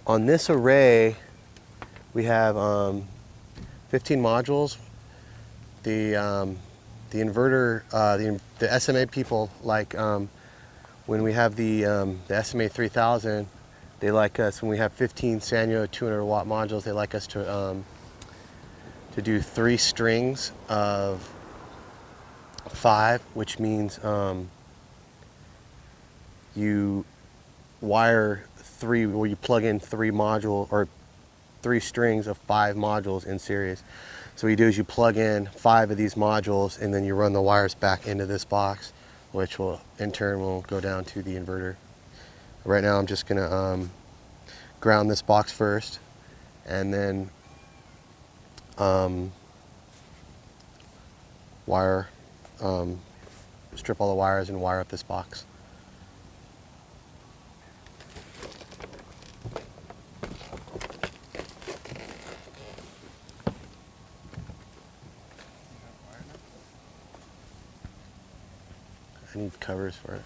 on this array, we have 15 modules. The inverter, the SMA people like when we have the SMA 3000, they like us when we have 15 Sanyo 200 watt modules. They like us to do 3 strings of 5, which means you wire 3, where you plug in 3 module or 3 strings of 5 modules in series. So what you do is you plug in 5 of these modules and then you run the wires back into this box, which will in turn will go down to the inverter. Right now I'm just gonna ground this box first and then strip all the wires and wire up this box. I need covers for it.